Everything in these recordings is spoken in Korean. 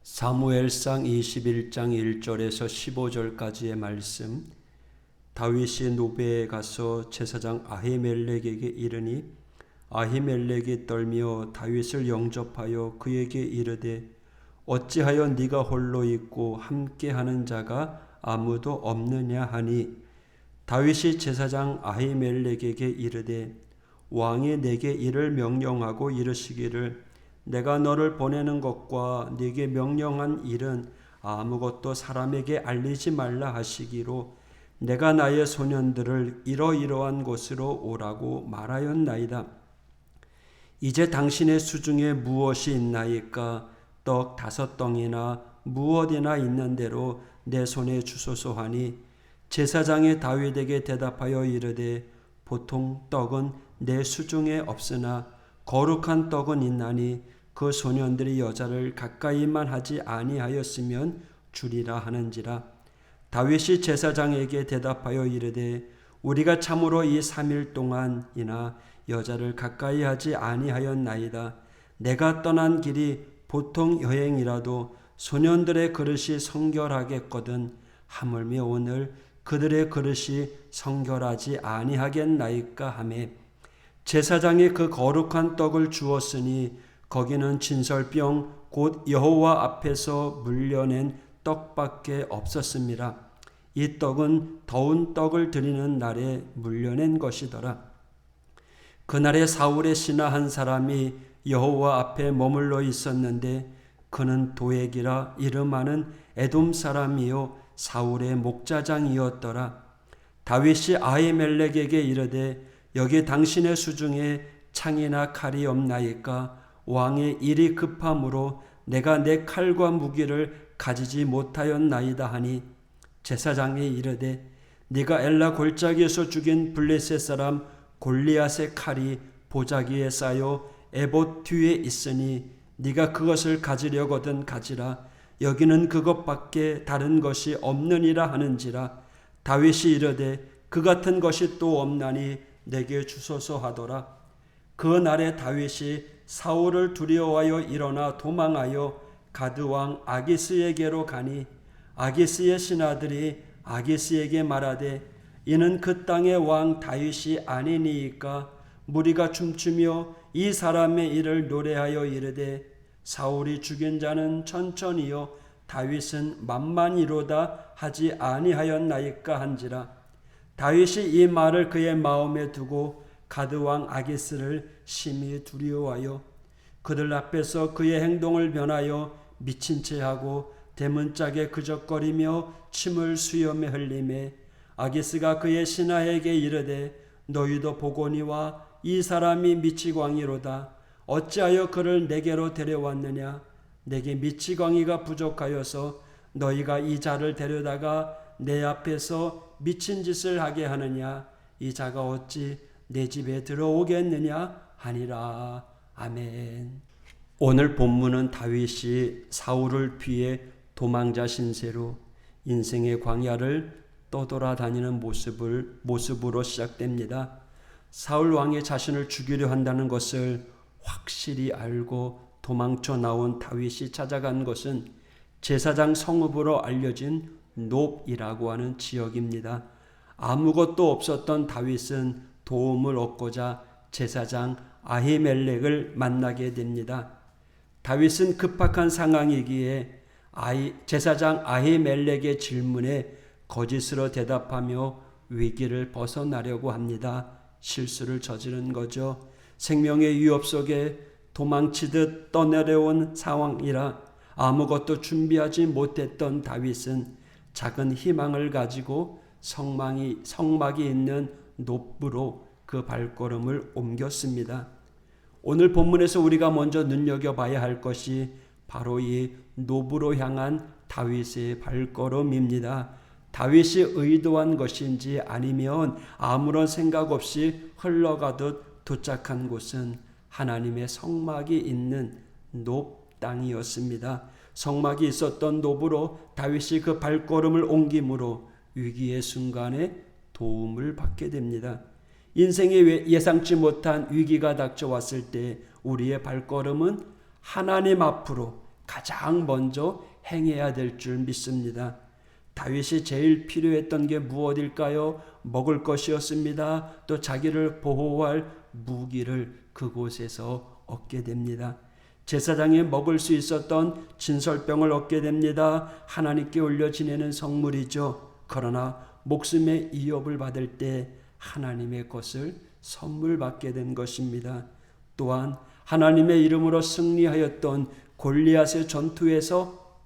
사무엘상 21장 1절에서 15절까지의 말씀. 다윗이 노베에 가서 제사장 아히멜렉에게 이르니 아히멜렉이 떨며 다윗을 영접하여 그에게 이르되 어찌하여 네가 홀로 있고 함께하는 자가 아무도 없느냐 하니, 다윗이 제사장 아히멜렉에게 이르되 왕이 내게 이를 명령하고 이르시기를 내가 너를 보내는 것과 네게 명령한 일은 아무것도 사람에게 알리지 말라 하시기로 내가 나의 소년들을 이러이러한 곳으로 오라고 말하였나이다. 이제 당신의 수중에 무엇이 있나이까? 떡 5덩이나 무엇이나 있는 대로 내 손에 주소서 하니, 제사장이 다윗에게 대답하여 이르되 보통 떡은 내 수중에 없으나 거룩한 떡은 있나니 그 소년들이 여자를 가까이만 하지 아니하였으면 주리라 하는지라. 다윗이 제사장에게 대답하여 이르되 우리가 참으로 이 3일 동안이나 여자를 가까이 하지 아니하였나이다. 내가 떠난 길이 보통 여행이라도 소년들의 그릇이 성결하겠거든 하물며 오늘 그들의 그릇이 성결하지 아니하겠나이까 하매, 제사장이 그 거룩한 떡을 주었으니 거기는 진설병 곧 여호와 앞에서 물려낸 떡밖에 없었습니다. 이 떡은 더운 떡을 드리는 날에 물려낸 것이더라. 그날에 사울의 신하 한 사람이 여호와 앞에 머물러 있었는데 그는 도액이라 이름하는 에돔 사람이요 사울의 목자장이었더라. 다윗이 아히멜렉에게 이르되 여기 당신의 수중에 창이나 칼이 없나이까? 왕의 일이 급함으로 내가 내 칼과 무기를 가지지 못하였나이다 하니, 제사장이 이르되 네가 엘라 골짜기에서 죽인 블레셋 사람 골리앗의 칼이 보자기에 쌓여 에봇 뒤에 있으니 네가 그것을 가지려거든 가지라. 여기는 그것밖에 다른 것이 없느니라 하는지라. 다윗이 이르되 그 같은 것이 또 없나니 내게 주소서 하더라. 그 날에 다윗이 사울을 두려워하여 일어나 도망하여 가드왕 아기스에게로 가니, 아기스의 신하들이 아기스에게 말하되 이는 그 땅의 왕 다윗이 아니니이까? 무리가 춤추며 이 사람의 일을 노래하여 이르되 사울이 죽인 자는 천천히요 다윗은 만만이로다 하지 아니하였나이까 한지라. 다윗이 이 말을 그의 마음에 두고 가드왕 아기스를 심히 두려워하여 그들 앞에서 그의 행동을 변하여 미친 채하고 대문짝에 그적거리며 침을 수염에 흘리매, 아기스가 그의 신하에게 이르되 너희도 보거니와 이 사람이 미치광이로다. 어찌하여 그를 내게로 데려왔느냐? 내게 미치광이가 부족하여서 너희가 이 자를 데려다가 내 앞에서 미친 짓을 하게 하느냐? 이 자가 어찌 내 집에 들어오겠느냐 하니라. 아멘. 오늘 본문은 다윗이 사울을 피해 도망자 신세로 인생의 광야를 떠돌아다니는 모습으로 시작됩니다. 사울 왕이 자신을 죽이려 한다는 것을 확실히 알고 도망쳐 나온 다윗이 찾아간 것은 제사장 성읍으로 알려진 놉이라고 하는 지역입니다. 아무것도 없었던 다윗은 도움을 얻고자 제사장 아히멜렉을 만나게 됩니다. 다윗은 급박한 상황이기에 제사장 아히멜렉의 질문에 거짓으로 대답하며 위기를 벗어나려고 합니다. 실수를 저지른 거죠. 생명의 위협 속에 도망치듯 떠내려온 상황이라 아무것도 준비하지 못했던 다윗은 작은 희망을 가지고 성막이 있는 놉으로 그 발걸음을 옮겼습니다. 오늘 본문에서 우리가 먼저 눈여겨봐야 할 것이 바로 이 놉으로 향한 다윗의 발걸음입니다. 다윗이 의도한 것인지 아니면 아무런 생각 없이 흘러가듯 도착한 곳은 하나님의 성막이 있는 놉 땅이었습니다. 성막이 있었던 놉으로 다윗이 그 발걸음을 옮김으로 위기의 순간에 도움을 받게 됩니다. 인생에 예상치 못한 위기가 닥쳐왔을 때 우리의 발걸음은 하나님 앞으로 가장 먼저 행해야 될 줄 믿습니다. 다윗이 제일 필요했던 게 무엇일까요? 먹을 것이었습니다. 또 자기를 보호할 무기를 그곳에서 얻게 됩니다. 제사장이 먹을 수 있었던 진설병을 얻게 됩니다. 하나님께 올려 지내는 성물이죠. 그러나 목숨의 위협을 받을 때 하나님의 것을 선물 받게 된 것입니다. 또한 하나님의 이름으로 승리하였던 골리앗의 전투에서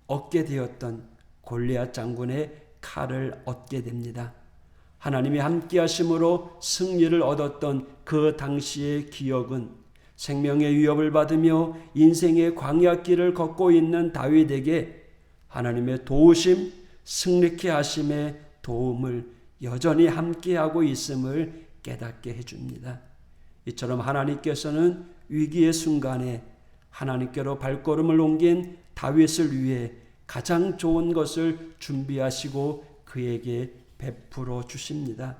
얻게 되었던 골리앗 장군의 칼을 얻게 됩니다. 하나님이 함께 하심으로 승리를 얻었던 그 당시의 기억은 생명의 위협을 받으며 인생의 광야길을 걷고 있는 다윗에게 하나님의 도우심, 승리케 하심의 도움을 여전히 함께하고 있음을 깨닫게 해줍니다. 이처럼 하나님께서는 위기의 순간에 하나님께로 발걸음을 옮긴 다윗을 위해 가장 좋은 것을 준비하시고 그에게 베풀어 주십니다.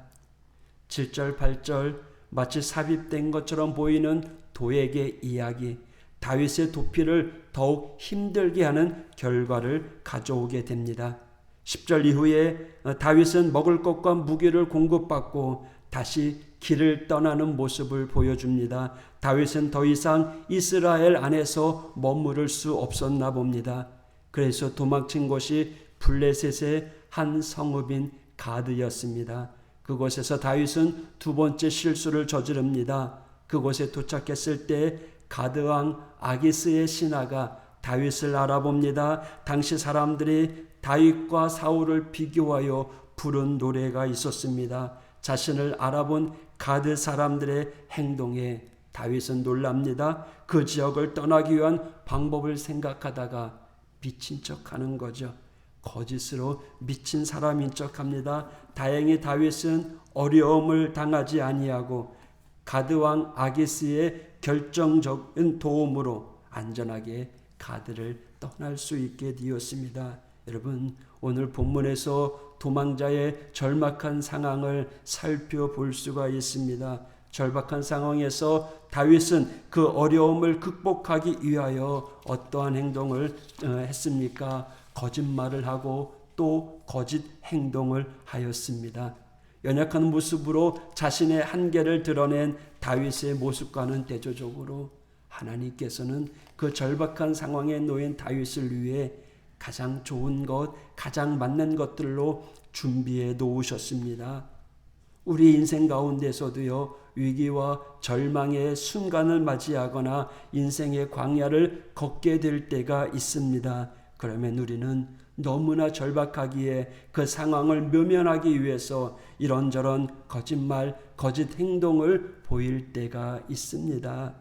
7절, 8절 마치 삽입된 것처럼 보이는 도액의 이야기, 다윗의 도피를 더욱 힘들게 하는 결과를 가져오게 됩니다. 10절 이후에 다윗은 먹을 것과 무기를 공급받고 다시 길을 떠나는 모습을 보여줍니다. 다윗은 더 이상 이스라엘 안에서 머무를 수 없었나 봅니다. 그래서 도망친 곳이 블레셋의 한 성읍인 가드였습니다. 그곳에서 다윗은 두 번째 실수를 저지릅니다. 그곳에 도착했을 때 가드왕 아기스의 신하가 다윗을 알아봅니다. 당시 사람들이 다윗과 사울을 비교하여 부른 노래가 있었습니다. 자신을 알아본 가드 사람들의 행동에 다윗은 놀랍니다. 그 지역을 떠나기 위한 방법을 생각하다가 미친 척하는 거죠. 거짓으로 미친 사람인 척합니다. 다행히 다윗은 어려움을 당하지 아니하고 가드왕 아기스의 결정적인 도움으로 안전하게 가드를 떠날 수 있게 되었습니다. 여러분, 오늘 본문에서 도망자의 절박한 상황을 살펴볼 수가 있습니다. 절박한 상황에서 다윗은 그 어려움을 극복하기 위하여 어떠한 행동을 했습니까? 거짓말을 하고 또 거짓 행동을 하였습니다. 연약한 모습으로 자신의 한계를 드러낸 다윗의 모습과는 대조적으로 하나님께서는 그 절박한 상황에 놓인 다윗을 위해 가장 좋은 것, 가장 맞는 것들로 준비해 놓으셨습니다. 우리 인생 가운데서도요, 위기와 절망의 순간을 맞이하거나 인생의 광야를 걷게 될 때가 있습니다. 그러면 우리는 너무나 절박하기에 그 상황을 묘면하기 위해서 이런저런 거짓말, 거짓 행동을 보일 때가 있습니다.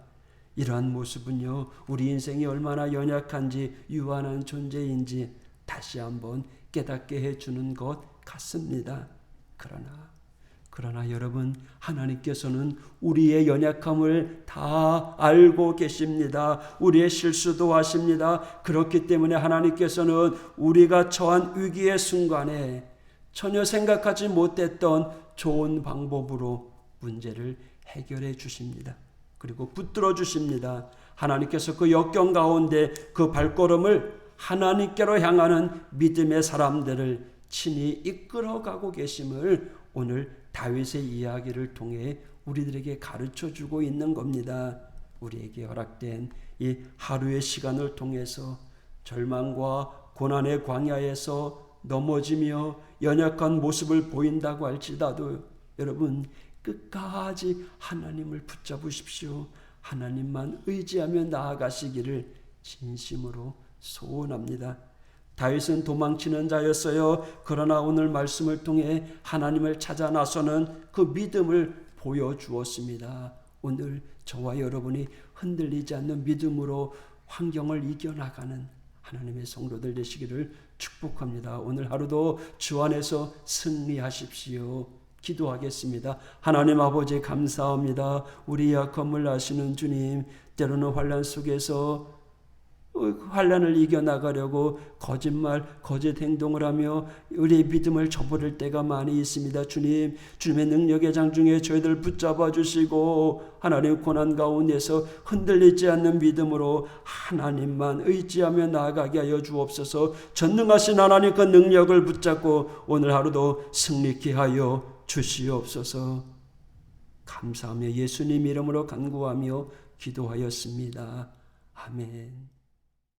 이러한 모습은요, 우리 인생이 얼마나 연약한지, 유한한 존재인지 다시 한번 깨닫게 해주는 것 같습니다. 그러나 여러분, 하나님께서는 우리의 연약함을 다 알고 계십니다. 우리의 실수도 아십니다. 그렇기 때문에 하나님께서는 우리가 처한 위기의 순간에 전혀 생각하지 못했던 좋은 방법으로 문제를 해결해 주십니다. 그리고 붙들어 주십니다. 하나님께서 그 역경 가운데 그 발걸음을 하나님께로 향하는 믿음의 사람들을 친히 이끌어가고 계심을 오늘 다윗의 이야기를 통해 우리들에게 가르쳐주고 있는 겁니다. 우리에게 허락된 이 하루의 시간을 통해서 절망과 고난의 광야에서 넘어지며 연약한 모습을 보인다고 할지라도 여러분, 끝까지 하나님을 붙잡으십시오. 하나님만 의지하며 나아가시기를 진심으로 소원합니다. 다윗은 도망치는 자였어요. 그러나 오늘 말씀을 통해 하나님을 찾아 나서는 그 믿음을 보여주었습니다. 오늘 저와 여러분이 흔들리지 않는 믿음으로 환경을 이겨나가는 하나님의 성도들 되시기를 축복합니다. 오늘 하루도 주 안에서 승리하십시오. 기도하겠습니다. 하나님 아버지 감사합니다. 우리 약함을 아시는 주님, 때로는 환난 속에서 환난을 이겨나가려고 거짓말, 거짓 행동을 하며 우리의 믿음을 저버릴 때가 많이 있습니다. 주님의 능력의 장중에 저희들 붙잡아 주시고 하나님의 고난 가운데서 흔들리지 않는 믿음으로 하나님만 의지하며 나아가게 하여 주옵소서. 전능하신 하나님 그 능력을 붙잡고 오늘 하루도 승리케 하여 주시옵소서. 감사하며 예수님 이름으로 간구하며 기도하였습니다. 아멘.